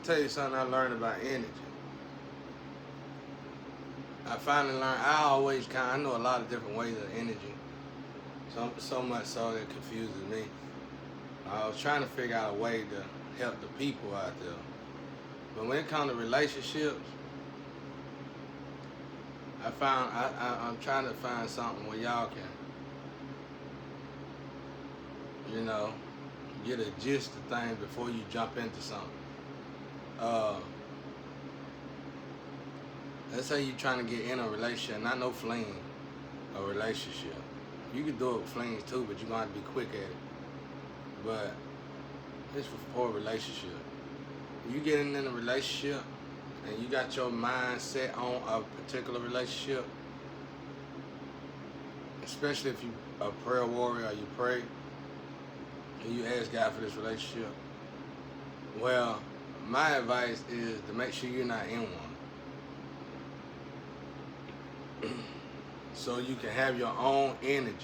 tell you something I learned about energy. I finally learned. I know a lot of different ways of energy. So much so that it confuses me. I was trying to figure out a way to help the people out there. But when it comes to relationships, I'm trying to find something where y'all can, you know, get a gist of things before you jump into something. Uh, let's say you're trying to get in a relationship, not no fling, a relationship. You can do it with flings too, but you're gonna have to be quick at it. But it's for a relationship. You getting in a relationship and you got your mind set on a particular relationship, especially if you a prayer warrior or you pray and you ask God for this relationship. Well, my advice is to make sure you're not in one. So you can have your own energy.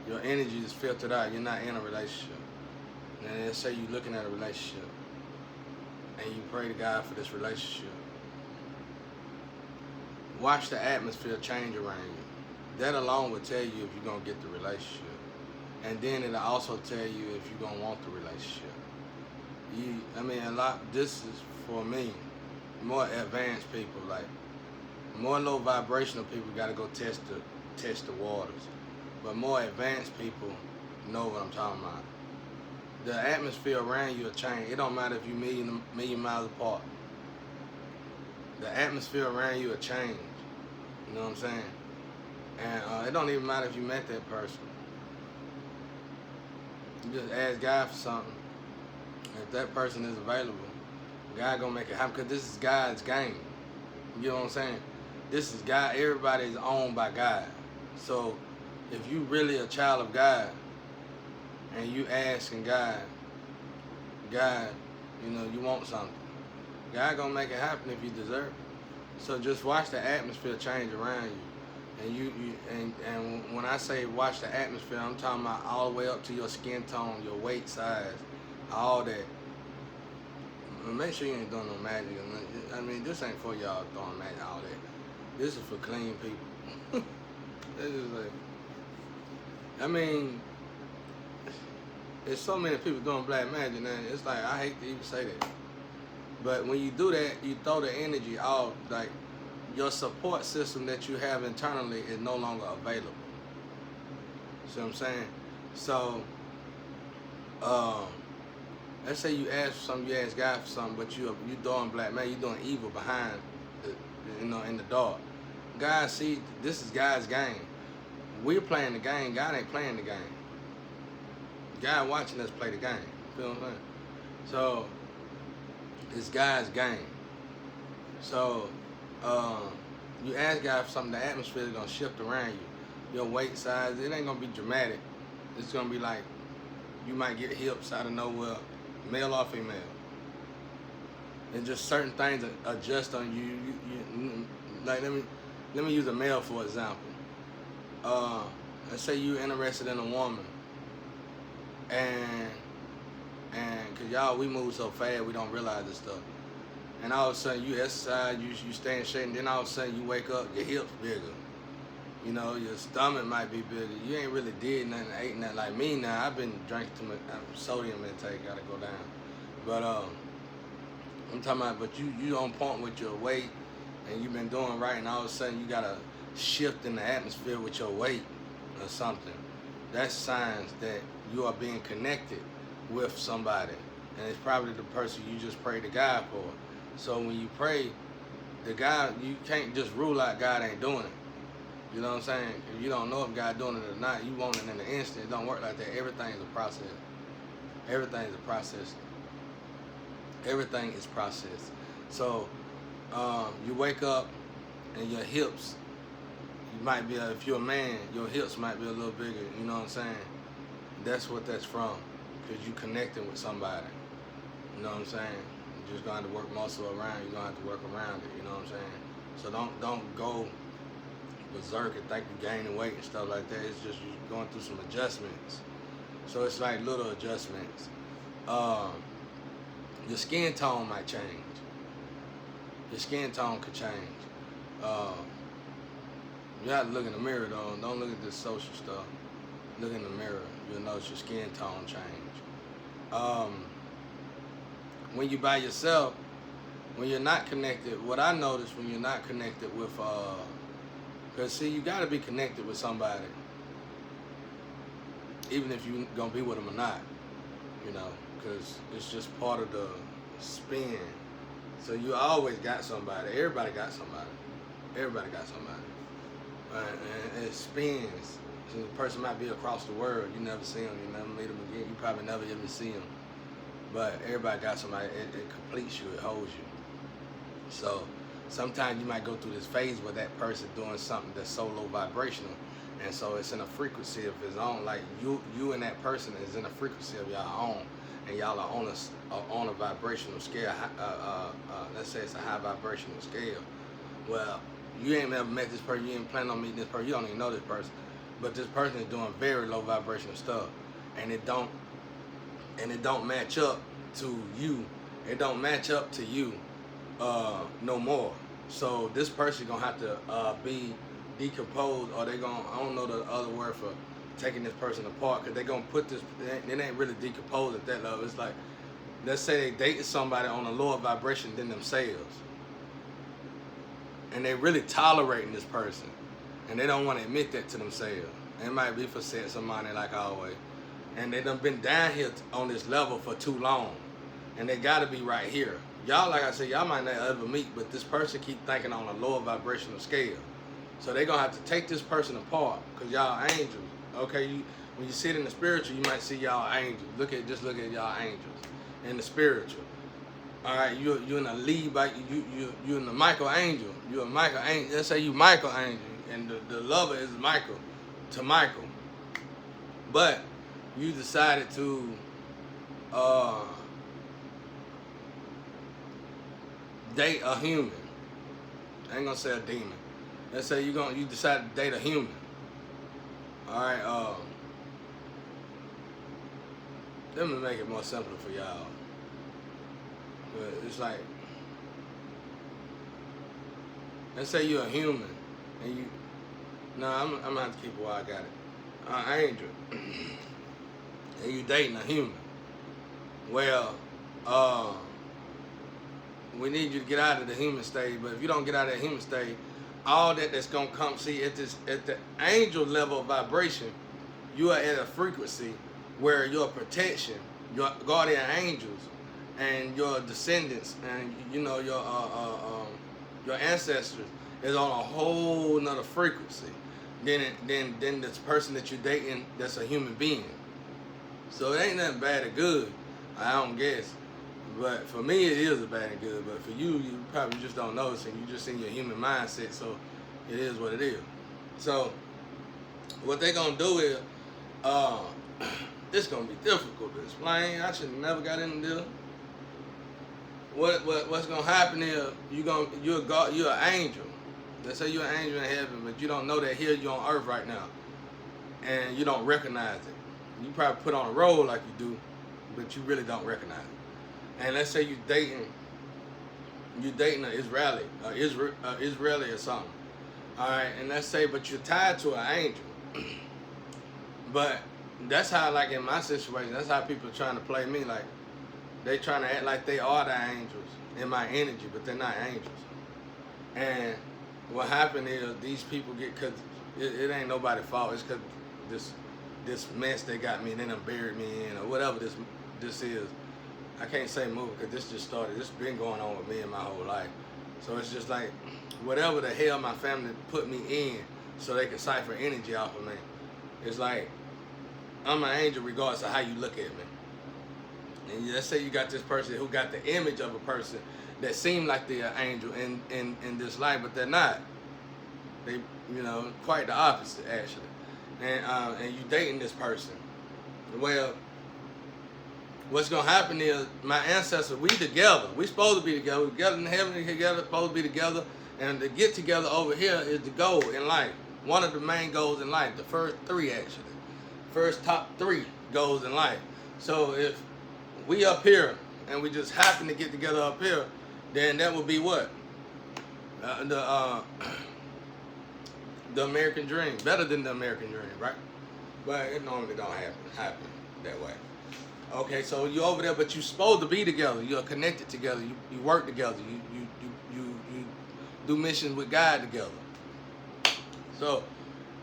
Your energy is filtered out. You're not in a relationship. And let's say you're looking at a relationship and you pray to God for this relationship. Watch the atmosphere change around you. That alone will tell you if you're going to get the relationship. And then it'll also tell you if you're going to want the relationship. This is for me, more advanced people, like more low vibrational people got to go test the waters. But more advanced people know what I'm talking about. The atmosphere around you will change. It don't matter if you're million miles apart. The atmosphere around you will change. You know what I'm saying? And it don't even matter if you met that person. You just ask God for something. If that person is available, God gonna make it happen, because this is God's game. You know what I'm saying? This is God. Everybody is owned by God. So if you really a child of God and you asking God, you want something, God gonna make it happen if you deserve it. So just watch the atmosphere change around you. And when I say watch the atmosphere, I'm talking about all the way up to your skin tone, your weight size, all that. Make sure you ain't doing no magic. This ain't for y'all throwing magic, all that. This is for clean people. This is there's so many people doing black magic now. It's like, I hate to even say that. But when you do that, you throw the energy off. Like, your support system that you have internally is no longer available. See what I'm saying? So, let's say you ask for something, you ask God for something, but you doing black magic, you doing evil behind, in the dark. God see, this is God's game. We're playing the game. God ain't playing the game. God watching us play the game. You feel what I'm saying? So it's God's game. So you ask God for something, the atmosphere is gonna shift around you. Your weight size, it ain't gonna be dramatic. It's gonna be like you might get hips out of nowhere, male or female. And just certain things adjust on you. Like let me use a male for example. Let's say you're interested in a woman, and cause we move so fast we don't realize this stuff. And all of a sudden you exercise, you stay in shape, and then all of a sudden you wake up, your hips bigger. Your stomach might be bigger. You ain't really did nothing, ate nothing. Like me now, I've been drinking too much sodium intake, gotta go down. But I'm talking about, but you on point with your weight, and you've been doing right, and all of a sudden you got a shift in the atmosphere with your weight or something. That's signs that you are being connected with somebody, and it's probably the person you just prayed to God for. So when you pray to God, you can't just rule out God ain't doing it. You know what I'm saying? If you don't know if God doing it or not, you want it in an instant. It don't work like that. Everything is a process. Everything is a process. Everything is process. So you wake up and your hips, you might be, if you're a man, your hips might be a little bigger. You know what I'm saying? That's what that's from, because you connecting with somebody. You know what I'm saying? You're just going to have to work muscle around. You're going to have to work around it. You know what I'm saying? So don't go berserk and think you're gaining weight and stuff like that. It's just you're going through some adjustments. So it's like little adjustments. Your skin tone might change. Your skin tone could change. You have to look in the mirror though. Don't look at this social stuff. Look in the mirror. You'll notice your skin tone change. When you by yourself, when you're not connected, what I notice when you're not connected with, because see, you got to be connected with somebody, even if you're going to be with them or not, you know, because it's just part of the spin. So you always got somebody. Everybody got somebody. Everybody got somebody. And it spins. So the person might be across the world. You never see them. You never meet them again. You probably never even see them. But everybody got somebody. It completes you. It holds you. So sometimes you might go through this phase where that person doing something that's so low vibrational, and so it's in a frequency of its own. Like you and that person is in a frequency of y'all own, and y'all are on a vibrational scale. Let's say it's a high vibrational scale. Well, you ain't never met this person. You ain't planning on meeting this person. You don't even know this person, but this person is doing very low vibrational stuff, and it don't match up to you. It don't match up to you. No more. So this person gonna have to be decomposed, or they gonna, I don't know the other word for taking this person apart, because they gonna put this, it ain't really decomposed at that level. It's like, let's say they dated somebody on a lower vibration than themselves, and they really tolerating this person, and they don't want to admit that to themselves. It might be for sex or money, like always, and they done been down here on this level for too long, and they gotta be right here. Y'all, like I said, y'all might not ever meet, but this person keep thinking on a lower vibrational scale. So they gonna have to take this person apart, because y'all angels. Okay, when you sit in the spiritual, you might see y'all angels. Just look at y'all angels in the spiritual. All right, you in the lead, you in the Michael angel. You a Michael angel. Let's say you Michael angel, and the lover is Michael to Michael. But you decided to date a human. I ain't gonna say a demon. Let's say you decide to date a human. All right. Let me make it more simple for y'all. But it's like, let's say you're a human, and you. No, I'm gonna have to keep it while I got it. Angel, and you dating a human. Well, we need you to get out of the human stage, but if you don't get out of the human stage, all that's gonna come, see, at the angel level of vibration, you are at a frequency where your protection, your guardian angels, and your descendants, and you know your ancestors is on a whole nother frequency than this person that you're dating that's a human being. So it ain't nothing bad or good, I don't guess. But for me, it is a bad and good. But for you, you probably just don't notice, and you just in your human mindset. So it is what it is. So what they gonna do is, this gonna be difficult to explain. I should have never got into this. What's gonna happen is you're an angel. Let's say you're an angel in heaven, but you don't know that here you're on earth right now, and you don't recognize it. You probably put on a role like you do, but you really don't recognize it. And let's say you dating an Israeli or something. All right, and let's say, but you're tied to an angel. But that's how, like in my situation, that's how people are trying to play me. Like they trying to act like they are the angels in my energy, but they're not angels. And what happened is these people cause it ain't nobody's fault. It's cause this mess they got me and then they buried me in, or whatever this is. I can't say movie because this just started. This been going on with me in my whole life. So it's just like whatever the hell my family put me in so they can cipher energy off of me. It's like I'm an angel regardless of how you look at me. And let's say you got this person who got the image of a person that seem like they're an angel in this life, but they're not. They, quite the opposite actually. And you dating this person. Well, what's gonna happen is my ancestors, we together. We supposed to be together. We're together in heaven, together, supposed to be together. And to get together over here is the goal in life. One of the main goals in life. The first three actually. First top three goals in life. So if we up here, and we just happen to get together up here, then that would be what? The American dream. Better than the American dream, right? But it normally don't happen that way. Okay, so you're over there, but you're supposed to be together. You're connected together. You work together. You do missions with God together. So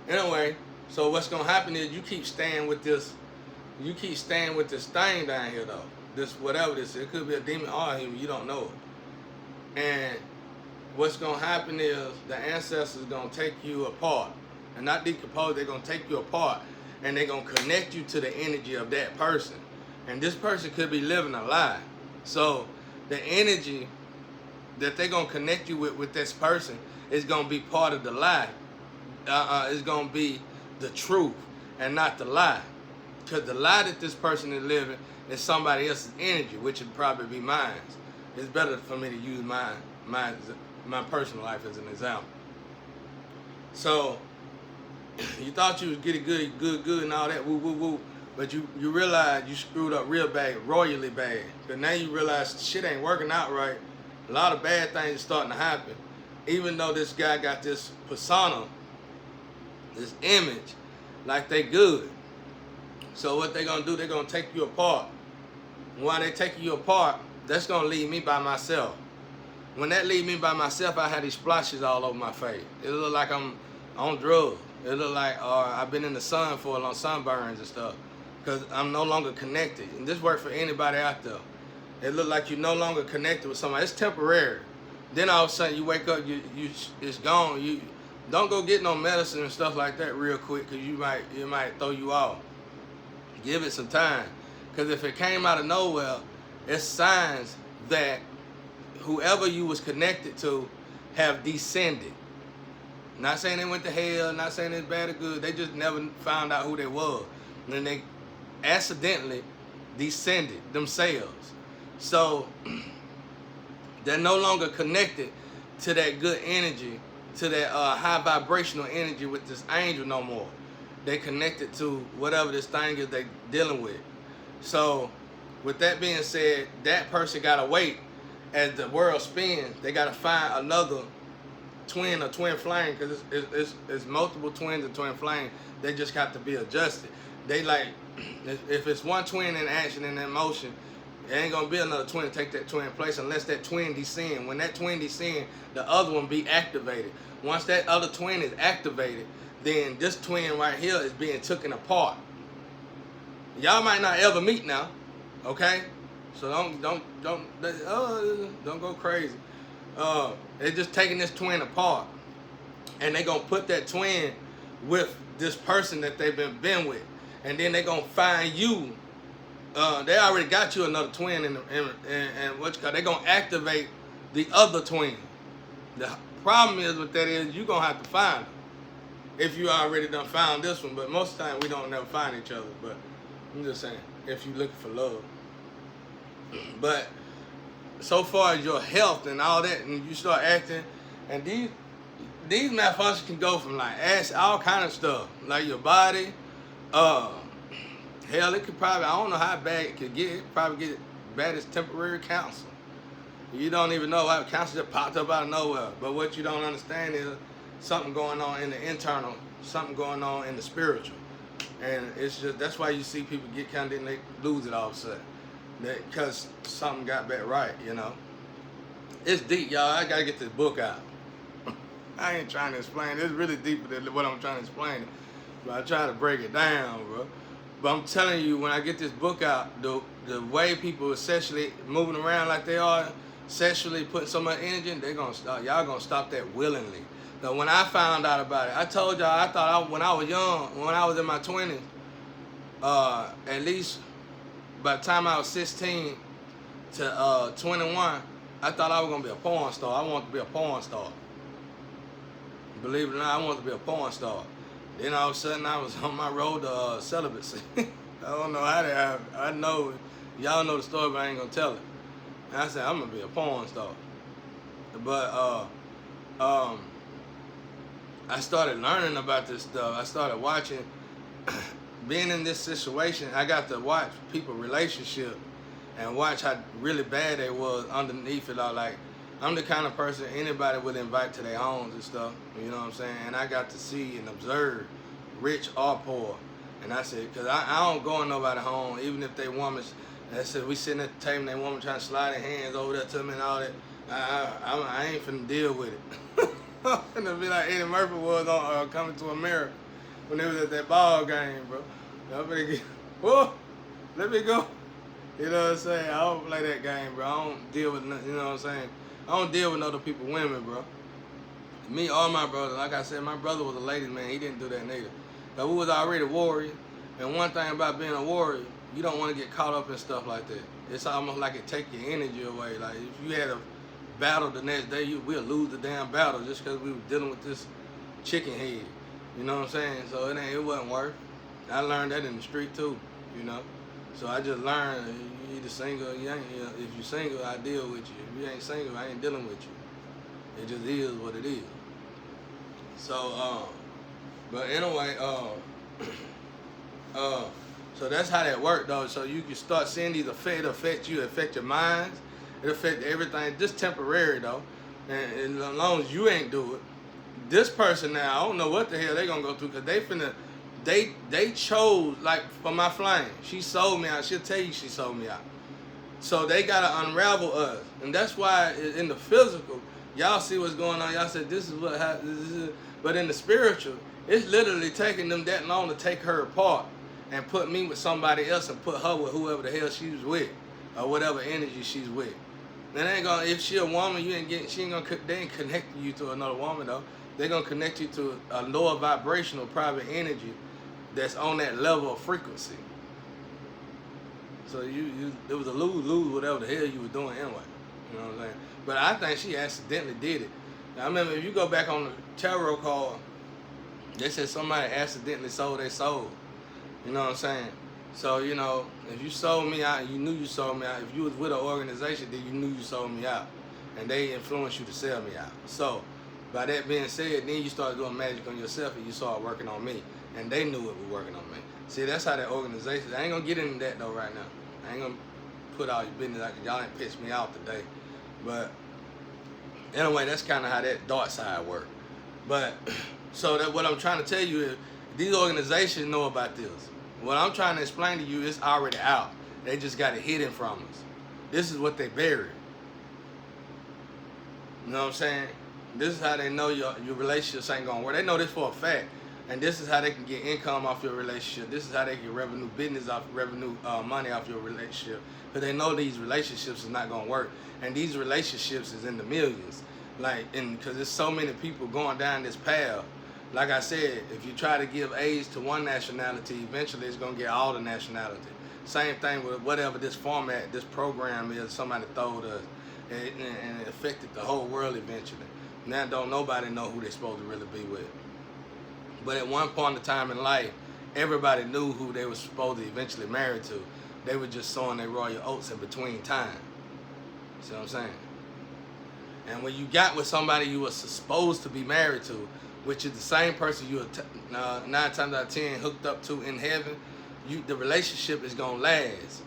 anyway, so what's gonna happen is you keep staying with this. You keep staying with this thing down here, though. This whatever this is. It could be a demon or a human. You don't know it. And what's gonna happen is the ancestors gonna take you apart, and not decompose. They're gonna take you apart, and they're gonna connect you to the energy of that person. And this person could be living a lie. So the energy that they're gonna connect you with this person is gonna be part of the lie. It's gonna be the truth and not the lie. Because the lie that this person is living is somebody else's energy, which would probably be mine. It's better for me to use my personal life as an example. So you thought you was getting good and all that, woo, woo, woo. But you realize you screwed up real bad, royally bad. Because now you realize shit ain't working out right. A lot of bad things are starting to happen. Even though this guy got this persona, this image, like they good. So what they gonna do, they're gonna take you apart. And while they taking you apart, that's gonna leave me by myself. When that leave me by myself, I had these splashes all over my face. It look like I'm on drugs. It look like I've been in the sun for a long, sunburns and stuff. Because I'm no longer connected. And this works for anybody out there. It look like you're no longer connected with somebody. It's temporary. Then all of a sudden you wake up, it's gone. You don't go get no medicine and stuff like that real quick, because it might throw you off. Give it some time. Because if it came out of nowhere, it's signs that whoever you was connected to have descended. Not saying they went to hell, not saying it's bad or good. They just never found out who they was. And then they accidentally descended themselves. So they're no longer connected to that good energy, to that high vibrational energy with this angel no more. They connected to whatever this thing is they dealing with. So with that being said, that person gotta wait as the world spins. They gotta find another twin or twin flame, because it's multiple twins and twin flames. They just got to be adjusted. They like, if it's one twin in action and in motion, there ain't gonna be another twin to take that twin place unless that twin descend. When that twin descend, the other one be activated. Once that other twin is activated, then this twin right here is being taken apart. Y'all might not ever meet now, okay? So don't go crazy. They're just taking this twin apart, and they gonna put that twin with this person that they've been with, and then they gonna find you. They already got you another twin, and what you call, they gonna activate the other twin. The problem is with that is you gonna have to find them if you already done found this one. But most of the time we don't never find each other. But I'm just saying, if you looking for love. But so far as your health and all that, and you start acting, and these malfunctions can go from like all kind of stuff, like your body. Hell, it could probably, I don't know how bad it could get. It could probably get bad as temporary cancer. You don't even know how cancer just popped up out of nowhere. But what you don't understand is something going on in the internal, something going on in the spiritual. And it's just, that's why you see people get kind of, and they lose it all of a sudden. Because something got back right, you know. It's deep, y'all. I got to get this book out. I ain't trying to explain. It's really deeper than what I'm trying to explain. But I try to break it down, bro. But I'm telling you, when I get this book out, the way people are sexually moving around like they are, sexually putting so much energy in, they're gonna stop. Y'all gonna stop that willingly. Now, when I found out about it, I told y'all I thought when I was young, when I was in my 20s, at least by the time I was 16 to 21, I thought I was gonna be a porn star. I wanted to be a porn star. Believe it or not, I wanted to be a porn star. Then all of a sudden, I was on my road to celibacy. I don't know how that happened. I know, y'all know the story, but I ain't gonna tell it. And I said, I'm gonna be a porn star. But I started learning about this stuff. I started watching, being in this situation, I got to watch people's relationship and watch how really bad they was underneath it all. Like, I'm the kind of person anybody would invite to their homes and stuff, you know what I'm saying? And I got to see and observe rich or poor. And I said, because I don't go in nobody's home, even if they woman, and I said, we sitting at the table and they woman trying to slide their hands over there to me and all that. I ain't finna deal with it. I'm finna be like Eddie Murphy was on Coming to America when they was at that ball game, bro. I'm finna get, whoa, let me go. You know what I'm saying? I don't play that game, bro. I don't deal with, you know what I'm saying? I don't deal with other people, women, bro. Me or my brother, like I said, my brother was a ladies' man. He didn't do that neither. But we was already warriors. And one thing about being a warrior, you don't want to get caught up in stuff like that. It's almost like it take your energy away. Like if you had a battle the next day, we'll lose the damn battle just because we were dealing with this chicken head. You know what I'm saying? So it wasn't worth. I learned that in the street too, you know. So I just learned, you either single or you ain't. If you're single, I deal with you. If you ain't single, I ain't dealing with you. It just is what it is. So, but anyway, so that's how that worked, though. So you can start seeing these effects. It affect you, affect your minds, it affect everything. Just temporary, though. And as long as you ain't do it, this person now, I don't know what the hell they gonna go through, because they chose, like, for my flame, she sold me out. She'll tell you she sold me out. So they gotta unravel us, and that's why in the physical, y'all see what's going on. Y'all said this is what happens, but in the spiritual, it's literally taking them that long to take her apart and put me with somebody else and put her with whoever the hell she's with or whatever energy she's with. Then they ain't gonna, if she a woman, they ain't connecting you to another woman though. They're gonna connect you to a lower vibrational private energy that's on that level of frequency. So it was a lose whatever the hell you were doing anyway. You know what I'm saying? But I think she accidentally did it. Now, I remember if you go back on the tarot card, they said somebody accidentally sold their soul. You know what I'm saying? So, you know, if you sold me out and you knew you sold me out, if you was with an organization, then you knew you sold me out. And they influenced you to sell me out. So, by that being said, then you started doing magic on yourself and you started working on me. And they knew it was working on me. See, that's how that organization, I ain't gonna get into that though right now. I ain't gonna put all your business out, y'all ain't pissed me out today. But anyway, that's kind of how that dark side works. But so that what I'm trying to tell you is these organizations know about this. What I'm trying to explain to you is already out. They just got it hidden from us. This is what they buried. You know what I'm saying? This is how they know your relationships ain't gonna work. They know this for a fact. And this is how they can get income off your relationship. This is how they get revenue, business off revenue, money off your relationship. Because they know these relationships is not gonna work, and these relationships is in the millions. Like, because there's so many people going down this path. Like I said, if you try to give AIDS to one nationality, eventually it's gonna get all the nationality. Same thing with whatever this format, this program is. Somebody told us, and it affected the whole world eventually. Now don't nobody know who they're supposed to really be with. But at one point in time in life, everybody knew who they were supposed to eventually marry to. They were just sowing their royal oats in between time. See what I'm saying? And when you got with somebody you were supposed to be married to, which is the same person you were 9 times out of 10 hooked up to in heaven, the relationship is gonna last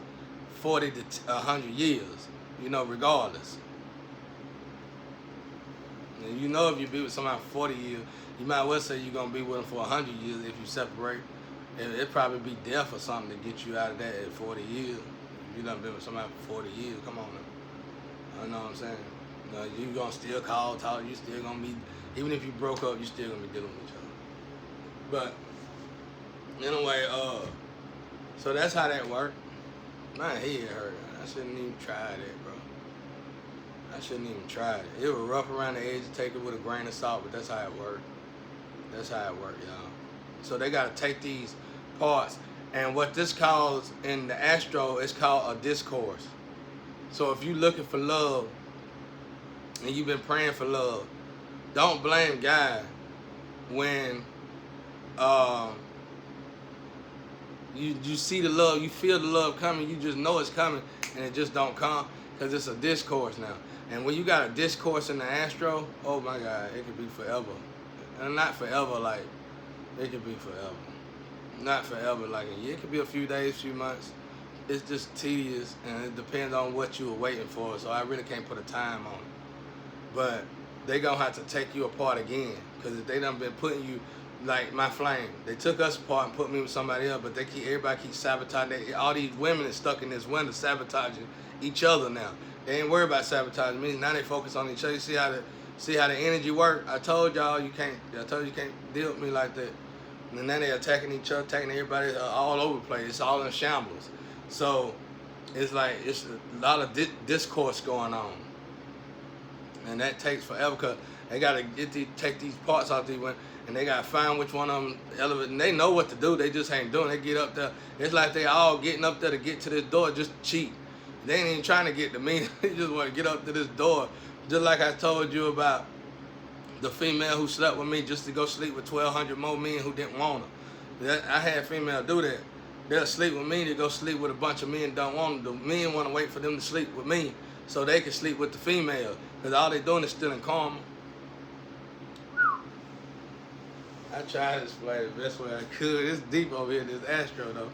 40 to 100 years, you know, regardless. And you know, if you be with somebody for 40 years, you might well say you're going to be with them for 100 years if you separate. It'd probably be death or something to get you out of that at 40 years. If you done been with somebody for 40 years, come on now. I know what I'm saying. You know, you going to still call, talk, you still going to be, even if you broke up, you still going to be dealing with each other. But, anyway, so that's how that worked. My head hurt. I shouldn't even try that, bro. I shouldn't even try it. It was rough around the edge, take it with a grain of salt, but that's how it worked. That's how it worked, y'all. So they got to take these parts, and what this calls in the Astro is called a discourse. So if you're looking for love, and you've been praying for love, don't blame God when you see the love, you feel the love coming, you just know it's coming, and it just don't come, because it's a discourse now. And when you got a discourse in the Astro, oh my God, it could be forever. And not forever, like, it could be forever. Not forever, like a year. It could be a few days, few months, it's just tedious, and it depends on what you were waiting for. So I really can't put a time on it. But they gonna have to take you apart again, because if they done been putting you, like my flame, they took us apart and put me with somebody else, but everybody keeps sabotaging. All these women is stuck in this window sabotaging each other now. They ain't worried about sabotaging me. Now they focus on each other. You see how the energy work? I told y'all you can't deal with me like that. And then they attacking each other, attacking everybody all over the place. It's all in shambles. So it's like it's a lot of discourse going on, and that takes forever because they gotta take these parts out these women, and they gotta find which one of them elevate. And they know what to do. They just ain't doing. They get up there. It's like they all getting up there to get to this door just to cheat. They ain't even trying to get to me. They just want to get up to this door. Just like I told you about the female who slept with me just to go sleep with 1,200 more men who didn't want her. I had female do that. They'll sleep with me to go sleep with a bunch of men don't want them. The men want to wait for them to sleep with me so they can sleep with the female. Because all they doing is stealing karma. I tried to explain it the best way I could. It's deep over here, this Astro though.